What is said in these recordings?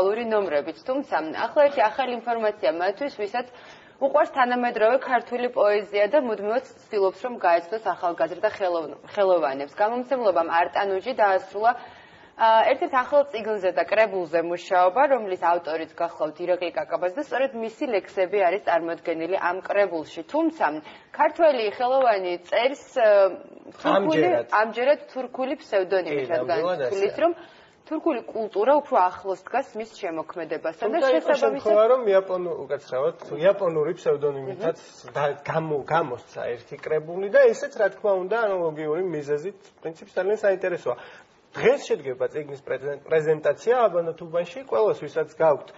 ალური ნომრებით, თუმცა ახლა ერთი ახალი ინფორმაცია მათთვის, ვისაც უყვარს თანამედროვე ქართული პოეზია და მუდმივად ცდილობს, რომ გაეცნოს ახალგაზრდა ხელოვანებს. გამომცემლობამ არტანუჯი დაასრულა ერთ-ერთ ახალ წიგნზე და კრებულზე მუშაობა, რომლის ავტორიც გახლავთ ირაკლი კაკაბაძე და სწორედ მისი ლექსები არის წარმოდგენილი ამ კრებულში. თუმცა ქართველი ხელოვანი წერს ამჯერად თურქული ფსევდონიმით, რადგან თulis რომ თურქული კულტურა უფრო ახლოს დგას მის შემოქმედებასთან და შესაბამისად რომ იაპონური ფსევდონიმითაც გამოსცა ერთი კრებული და ესეც რა თქმა უნდა ანალოგიური მიზეზით პრინციპს ძალიან საინტერესოა. დღეს შედგება წიგნის პრეზენტაცია აბანათუბანში, ყველას ვისაც გაქვთ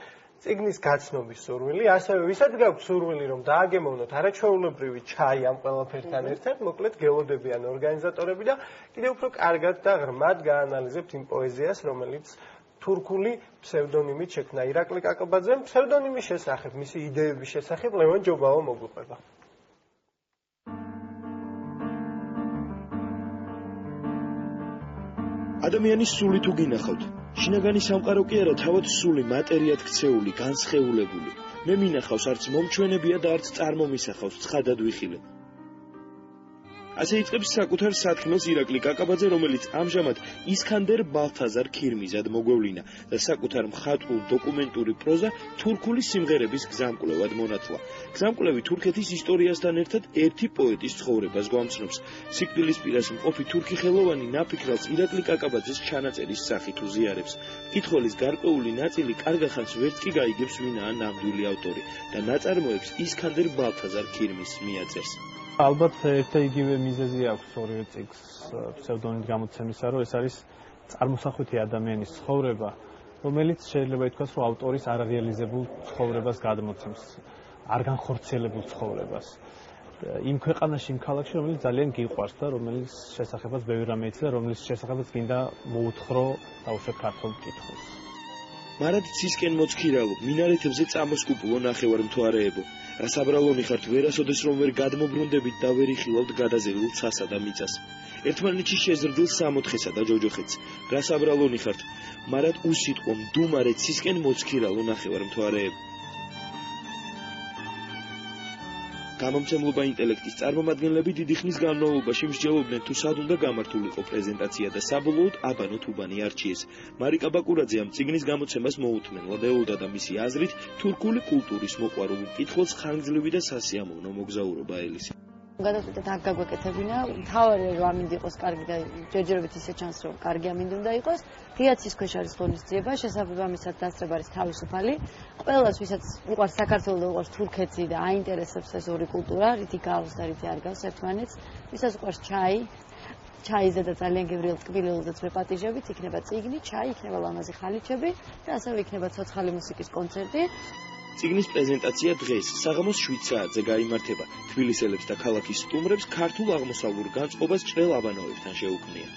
წიგნის გაცნობის სურვილი, ასევე ვისაც გაქვთ სურვილი რომ დააგემოვნოთ არაჩვეულებრივი ჩაი ამ ყველაფერთან ერთად, მოკლედ გელოდებიან ორგანიზატორები და კიდევ უფრო კარგად და ღრმად გაანალიზებთ იმ პოეზიას, რომელიც თურქული ფსევდონიმით შექმნა ირაკლი კაკაბაძემ, ფსევდონიმის შესახებ, მისი იდეების შესახებ ლევან ჯობავა მოგვიყვება. ადამიანის სული თუ გინახავთ, შინაგანი სამყარო კი არა, თავად სული მატერიად ქცეული, განსხეულებული. მე მინახავს არც მომჩვენებია და არც წარმომისახავს, ცხადად ვიხილე. ასე იწყებს საკუთარ სათქმელს ირაკლი კაკაბაძე, რომელიც ამჟამად ისქანდერ ბალთაზარ ქირმიზად მოგვევლინა და საკუთარ მხატვრულ დოკუმენტური პროზა თურქული სიმღერების გზამკვლევად მონათლა. გზამკვლევი თურქეთის ისტორიასთან ერთად ერთი პოეტის ცხოვრებას გვამცნობს. სიკვდილისპირას მყოფი თურქი ხელოვანი ნაფიქრალს ირაკლი კაკაბაძეს ჩანაწერის სახით უზიარებს. მკითხველის გარკვეული ნაწილი კარგახანს ვერც კი გაიგებს ვინაა ნამდვილი ავტორი და ნაწარმოებს ისქანდერ ბალთაზარ ქირმის მიაწერს. ალბათ ერთ იგივე მიზეზი აქვს ორივე წიგნს ფსევდონიმით გამოცემისა, რომ ეს არის წარმოსახვითი ადამიანის ცხოვრება, რომელიც შეიძლება ითქვას, რომ ავტორის არარეალიზებულ ცხოვრებას გადმოცემს, არ განხორციელებულ ცხოვრებას. იმ ქვეყანაში, იმ ქალაქში, რომელიც ძალიან გიყვარს და რომელიც შესახებაც ბევრი რამე იცი და რომლის შესახებაც გინდა მოუთხრო დაუშვათ ქართულ მკითხველს. მარად ცისკენ მოცქირალო, მინარეთებზე წამოსკუპულო ნახევარმთვარეებო. რასაბრალონი ხართ, ვერასოდეს რომ ვერ გადმობრუნდებით და ვერ იხილავთ გადაზევილ ცასა და მიწას. ერთმანეთში შეზრდილ სამოთხესა და ჯოჯოხეთს. რასაბრალონი ხართ, მარად უსიტყვო მდუმარე ცისკენ მოცქირალო ნახევარმთვარეებო. გამომცემლობა ინტელექტის წარმომადგენლები დიდი ხნის განმავლობაში მსჯელობდნენ თუ სად უნდა გამართულიყო პრეზენტაცია და საბოლოოდ აბანო თუბანი არჩიეს. მარიკა ბაკურაძე ამ წიგნის გამოცემას მოუთმენლა და ელოდა და მისი აზრით თურქული კულტურის მოყვარულ მკითხველს ხანგრძლივი და სასიამოვნო მოგზაურობა ელისე. გადავწყვიტეთ აქ გაგვეკეთებინა, თავარი რომ ამინდი იყოს კარგი და ჯერჯერობით ისე ჩანს რომ კარგი ამინდი უნდა იყოს. ღიაცის ქვეშ არის ღონისძიება, შესაბამისად დასწრება არის თავისუფალი. ყველას ვისაც უყვარს საქართველო და უყვარს თურქეთი და აინტერესებს ეს ორი კულტურა, რითი გავს და რითი არ გავს ერთმანეთს, ვისაც უყვარს ჩაი, ჩაიზე და ძალიან გებრიელ ტკბილელზეც ვეპატიჟებით, იქნება წიგნი, ჩაი, იქნება ლამაზი ხალიჩები და ასევე იქნება ცოცხალი მუსიკის კონცერტი. წიგნის პრეზენტაცია დღეს საღამოს 7 საათზე გაიმართება. თბილისელებს და ქალაქის სტუმრებს ქართულ აღმოსავლურ განწყობას ჭრელ აბანოებთან შეუქმნია.